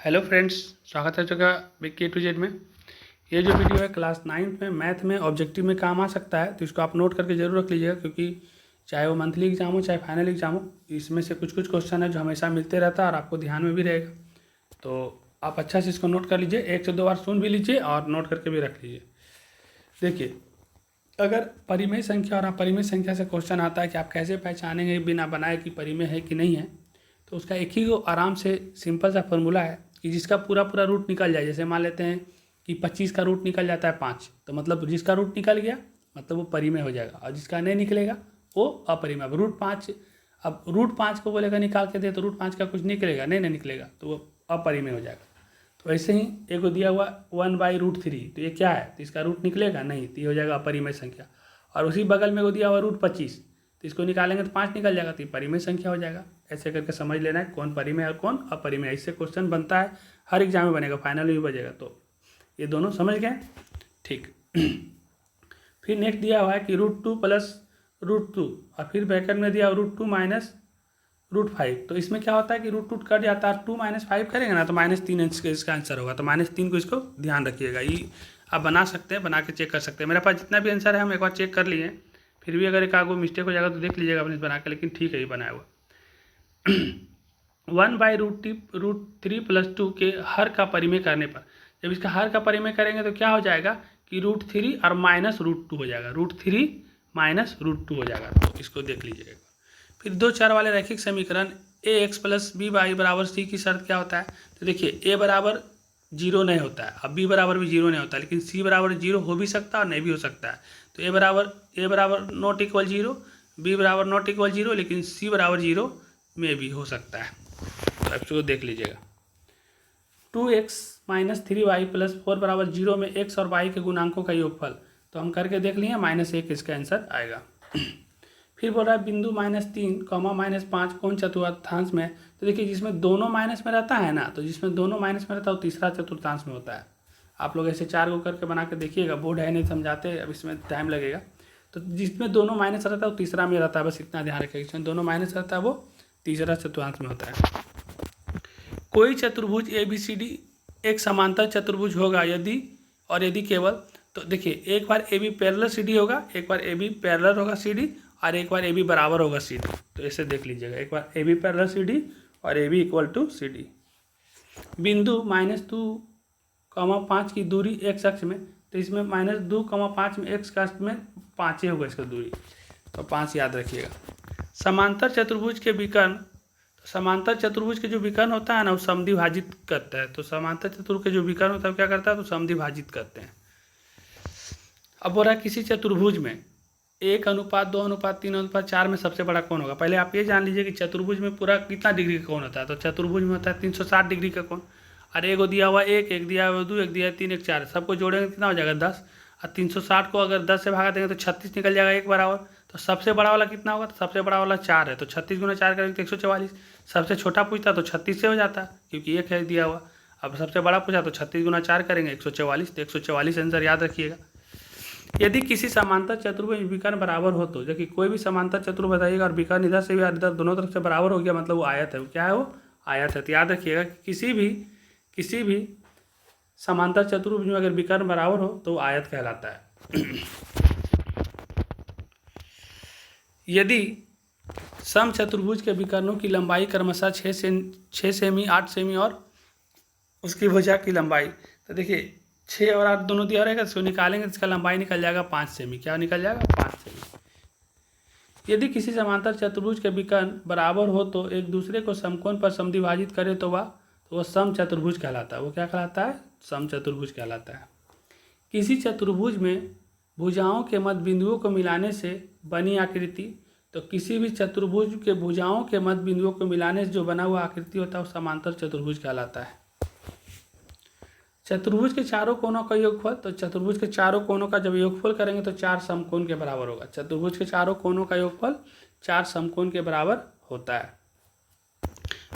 Hello friends, स्वागत है आपका बिग A to Z में। ये जो वीडियो है क्लास 9th में मैथ में ऑब्जेक्टिव में काम आ सकता है, तो इसको आप नोट करके ज़रूर रख लीजिएगा, क्योंकि चाहे वो मंथली एग्जाम हो चाहे फाइनल एग्जाम हो, इसमें से कुछ कुछ क्वेश्चन है जो हमेशा मिलते रहता है और आपको ध्यान में भी रहेगा। तो आप अच्छा से इसको नोट कर लीजिए, 1 से 2 बार सुन भी लीजिए और नोट करके भी रख लीजिए। देखिए, अगर परिमेय संख्या और अपरिमेय संख्या से क्वेश्चन आता है कि आप कैसे पहचानेंगे बिना बनाए कि परिमेय है कि नहीं है, तो उसका एक ही आराम से सिंपल सा फॉर्मूला है कि जिसका पूरा पूरा रूट निकल जाए। जैसे मान लेते हैं कि 25 का रूट निकल जाता है 5, तो मतलब जिसका रूट निकल गया मतलब वो परिमेय हो जाएगा, और जिसका नहीं निकलेगा वो अपरिमेय। अब रूट 5 को बोलेगा निकाल के दे, तो रूट 5 का कुछ निकलेगा नहीं निकलेगा, तो वो अपरिमेय हो जाएगा। तो ऐसे ही एक को दिया हुआ 1/√3, तो ये क्या है, तो इसका रूट निकलेगा नहीं, तो ये हो जाएगा अपरिमेय संख्या। और उसी बगल में को दिया हुआ √25, तो इसको निकालेंगे तो 5 निकल जाएगा, तो ये परिमेय संख्या हो जाएगा। ऐसे करके समझ लेना है कौन परिमेय और कौन अपरिमेय। इससे क्वेश्चन बनता है, हर एग्जाम में बनेगा, फाइनल में भी बजेगा। तो ये दोनों समझ गए, ठीक। फिर नेक्स्ट दिया हुआ है कि √2 + √2, और फिर ब्रैकेट में दिया √2 - √5। तो इसमें क्या होता है कि √2 कट जाता है, 2 - 5 करेंगे ना तो -3 इसका आंसर होगा। तो -3 को इसको ध्यान रखिएगा। ये आप बना सकते हैं, बना के चेक कर सकते हैं। मेरे पास जितना भी आंसर है हम एक बार चेक कर लिए, फिर भी अगर एक आगो मिस्टेक हो जाएगा तो देख लीजिएगा अपने बना के, लेकिन ठीक है ये बनाया हुआ। 1/√3 + 2 के हर का परिमेय करने पर, जब इसका हर का परिमेय करेंगे तो क्या हो जाएगा कि √3 और -√2 हो जाएगा, √3 - √2 हो जाएगा। तो इसको देख लीजिएगा। फिर 2 चर वाले रैखिक समीकरण ax + by = c की शर्त क्या होता है। तो देखिए, a बराबर 0 नहीं होता है, अब b बराबर भी 0 नहीं होता है, लेकिन c बराबर 0 हो भी सकता है और नहीं भी हो सकता है। तो a बराबर नॉट इक्वल 0, b बराबर नॉट इक्वल 0, लेकिन c बराबर 0 में भी हो सकता है। तो आप इसको देख लीजिएगा। 2x - 3y + 4 = 0 में x और y के गुणांकों का योगफल, तो हम करके देख लिए, -1 इसका आंसर आएगा। फिर बोल रहा है बिंदु -3, -5 कौन चतुर्थांश में। तो देखिए, जिसमें दोनों माइनस में रहता है ना, तो जिसमें दोनों माइनस में रहता है वो तीसरा चतुर्थांश में होता है। आप लोग ऐसे 4 को करके बना के देखिएगा, बोर्ड है नहीं समझाते, अब इसमें टाइम लगेगा। तो जिसमें दोनों माइनस रहता है वो तीसरा में रहता है, बस इतना ध्यान रखिएगा। जिसमें दोनों माइनस रहता है वो तीसरा चतुर्थांश में होता है। कोई चतुर्भुज ABCD एक समांतर चतुर्भुज होगा यदि केवल, तो देखिए, एक बार AB पैरेलल CD होगा, एक बार AB पैरेलल होगा CD, और एक बार AB बराबर होगा CD। तो ऐसे देख लीजिएगा, एक बार AB पैरेलल CD और AB = CD। बिंदु -2, 5 की दूरी x अक्ष में, तो इसमें -2, 5 में x का अक्ष में 5 ही होगा इसका दूरी, तो 5 याद रखिएगा। समांतर चतुर्भुज के विकर्ण, समांतर चतुर्भुज के जो विकर्ण होता है ना वो समद्विभाजित करता है। तो समांतर चतुर्भुज के जो विकर्ण होता है वो क्या करता है, तो समद्विभाजित करते हैं। अब बोल रहा है किसी चतुर्भुज में 1:2:3:4 में सबसे बड़ा कौन होगा। पहले आप ये जान लीजिए कि चतुर्भुज में पूरा कितना डिग्री का कोण होता है। तो चतुर्भुज में होता है 360 डिग्री का कोण, और एक दिया हुआ 1, एक दिया हुआ 2, एक दिया 3, एक 4, सबको जोड़ेंगे कितना हो जाएगा 10, और 360 को अगर 10 से भागा देंगे तो 36 निकल जाएगा एक बराबर। तो सबसे बड़ा वाला कितना होगा, तो सबसे बड़ा वाला 4 है, तो 36 × 4 करेंगे तो 144। सबसे छोटा पूछता तो 36 से हो जाता, क्योंकि 1 है दिया हुआ। अब सबसे बड़ा पूछा तो 36 × 4 करेंगे 144, तो 144 आंसर याद रखिएगा। यदि किसी समांतर चतुर्भुज विकर्ण बराबर हो, तो देखिए कोई भी समांतर चतुर्भुज बताइएगा और विकर्ण इधर से भी इधर दोनों तरफ से बराबर हो गया, मतलब वो आयत है। क्या है वो, आयत है। तो याद रखिएगा कि किसी भी समांतर चतुर्भुज में अगर विकर्ण बराबर हो तो वो आयत कहलाता है। यदि सम चतुर्भुज के विकर्णों की लंबाई क्रमशः 6 सेमी, 8 सेमी और उसकी भुजा की लंबाई, तो देखिए 6 और 8 दोनों दिया रहेगा, इसको निकालेंगे तो इसका लंबाई निकल जाएगा 5 सेमी। क्या निकल जाएगा, 5 सेमी। यदि किसी समांतर चतुर्भुज के विकर्ण बराबर हो तो एक दूसरे को समकोण पर समद्विभाजित करे तो वह सम चतुर्भुज कहलाता है। वो क्या कहलाता है, सम चतुर्भुज कहलाता है। किसी चतुर्भुज में भुजाओं के मध्य बिंदुओं को मिलाने से बनी आकृति, तो किसी भी चतुर्भुज के भुजाओं के मध्य बिंदुओं को मिलाने से जो बना हुआ आकृति होता है वो समांतर चतुर्भुज कहलाता है। चतुर्भुज के चारों कोनों का योगफल, तो चतुर्भुज के चारों कोनों का जब योगफल करेंगे तो 4 समकोण के बराबर होगा। चतुर्भुज के चारों कोनों का योगफल 4 समकोण के बराबर होता है।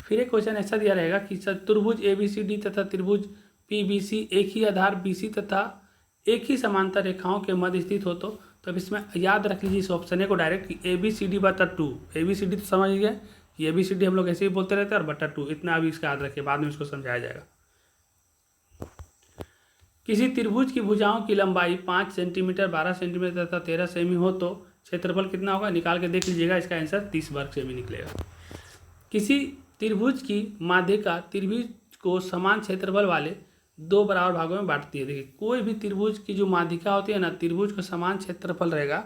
फिर एक क्वेश्चन ऐसा दिया रहेगा कि चतुर्भुज ABCD तथा त्रिभुज PBC एक ही आधार BC तथा एक ही समांतर रेखाओं के मध्य स्थित हो, तो अब इसमें याद रख लीजिए इस ऑप्शन ए को डायरेक्ट कि ABCD बटा 2। ABCD तो समझ गए कि ABCD हम लोग ऐसे ही बोलते रहते हैं, और बटा 2 इतना अभी इसका याद रखिए, बाद में इसको समझाया जाएगा। किसी त्रिभुज की भुजाओं की लंबाई 5 सेंटीमीटर, 12 सेंटीमीटर तथा 13 सेमी हो तो क्षेत्रफल कितना होगा, निकाल के देख लीजिएगा। इसका आंसर 30 वर्ग सेमी निकलेगा। किसी त्रिभुज की माध्यिका त्रिभुज को समान क्षेत्रफल वाले दो बराबर भागों में बांटती है। देखिए, कोई भी त्रिभुज की जो माध्यिका होती है ना, त्रिभुज को समान क्षेत्रफल रहेगा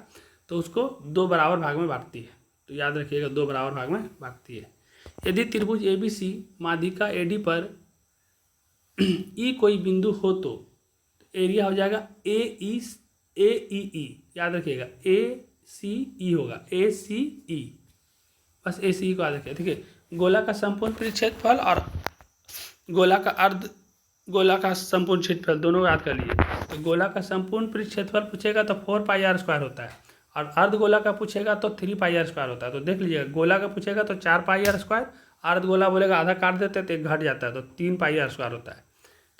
तो उसको दो बराबर भाग में बांटती है। तो याद रखिएगा, दो बराबर भाग में बांटती है। यदि त्रिभुज ABC माध्यिका AD पर E कोई बिंदु हो तो एरिया हो जाएगा AEE। याद रखिएगा, ACE होगा, ACE, बस ACE को याद रखिएगा। ठीक है, गोला का संपूर्ण परिक्षेत्रफल और गोला का संपूर्ण क्षेत्रफल दोनों याद कर लीजिए। तो गोला का संपूर्ण परिक्षेत्रफल पूछेगा तो 4πr² होता है, और अर्धगोला का पूछेगा तो 3πr² होता है। तो देख लीजिएगा, गोला का पूछेगा तो 4πr², अर्धगोला बोलेगा आधा काट देते तो एक घट जाता है तो 3πr² होता है।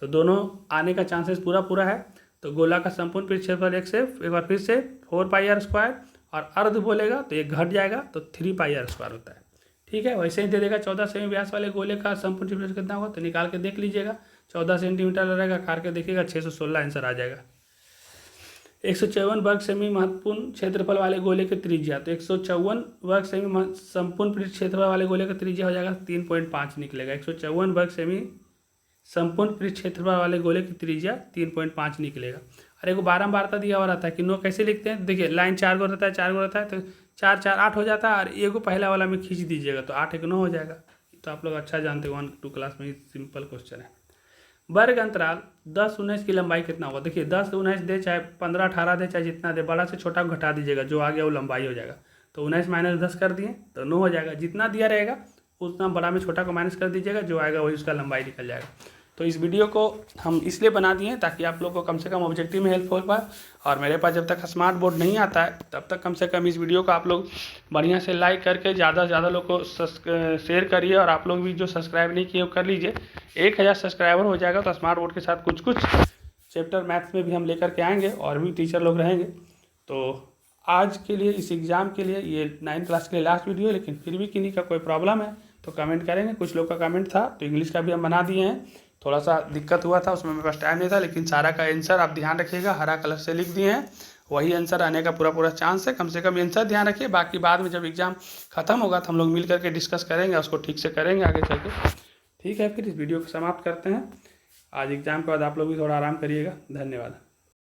तो दोनों आने का चांसेस पूरा है। तो गोला का संपूर्ण परिक्षेत्रफल एक बार फिर से 4πr², और अर्ध बोलेगा तो एक घट जाएगा तो 3πr² होता है। ठीक है, वैसे ही दे देगा 14 सेमी व्यास वाले गोले का संपूर्ण क्षेत्रफल कितना होगा, तो निकाल के देख लीजिएगा। 14 सेंटीमीटर रहेगा, काट के देखिएगा 616 आंसर आ जाएगा। 154 वर्ग सेमी महत्वपूर्ण क्षेत्रफल वाले गोले की त्रिज्या, तो 154 वर्ग सेमी संपूर्ण क्षेत्रफल वाले गोले का त्रिज्या हो जाएगा 3.5 निकलेगा। 154 वर्ग सेमी संपूर्ण परिक्षेत्रफल वाले गोले की त्रिज्या 3.5 निकलेगा। अरे को बारंबारता दिया हुआ रहता है कि नो कैसे लिखते हैं, देखिए लाइन 4 गो रहता है, 4 गो रहता है तो 4 4 8 हो जाता है, और एगो पहला वाला में खींच दीजिएगा तो 8 1 9 हो जाएगा। तो आप लोग अच्छा जानते हो, 1 2 क्लास में सिंपल क्वेश्चन है। वर्ग अंतराल 10 19 की लंबाई कितना होगा, देखिए 10 19 दे चाहे 15 18 दे चाहे जितना दे, बड़ा से छोटा को घटा दीजिएगा, जो आ गया वो लंबाई हो जाएगा। तो 19 माइनस 10 कर दिए तो 9 हो जाएगा। जितना दिया रहेगा उतना बड़ा में छोटा को माइनस कर दीजिएगा, जो आएगा वही उसका लंबाई निकल जाएगा। तो इस वीडियो को हम इसलिए बना दिए ताकि आप लोग को कम से कम ऑब्जेक्टिव में हेल्प हो पाए। और मेरे पास जब तक स्मार्ट बोर्ड नहीं आता है तब तक कम से कम इस वीडियो को आप लोग बढ़िया से लाइक करके ज़्यादा से ज़्यादा लोग को शेयर करिए, और आप लोग भी जो सब्सक्राइब नहीं किए वो कर लीजिए। 1000 सब्सक्राइबर हो जाएगा तो स्मार्ट बोर्ड के साथ कुछ चैप्टर मैथ्स में भी हम लेकर के आएंगे, और भी टीचर लोग रहेंगे। तो आज के लिए इस एग्ज़ाम के लिए ये 9th क्लास के लिए लास्ट वीडियो, लेकिन फिर भी किन्हीं का कोई प्रॉब्लम है तो कमेंट करेंगे। कुछ लोग का कमेंट था तो इंग्लिश का भी हम बना दिए हैं, थोड़ा सा दिक्कत हुआ था उसमें मेरे पास टाइम नहीं था, लेकिन सारा का आंसर आप ध्यान रखिएगा, हरा कलर से लिख दिए हैं, वही आंसर आने का पूरा चांस है। कम से कम आंसर ध्यान रखिए, बाकी बाद में जब एग्ज़ाम खत्म होगा तो हम लोग मिल करके डिस्कस करेंगे, उसको ठीक से करेंगे आगे चल के। ठीक है, फिर इस वीडियो को समाप्त करते हैं। आज एग्ज़ाम के बाद आप लोग भी थोड़ा आराम करिएगा। धन्यवाद।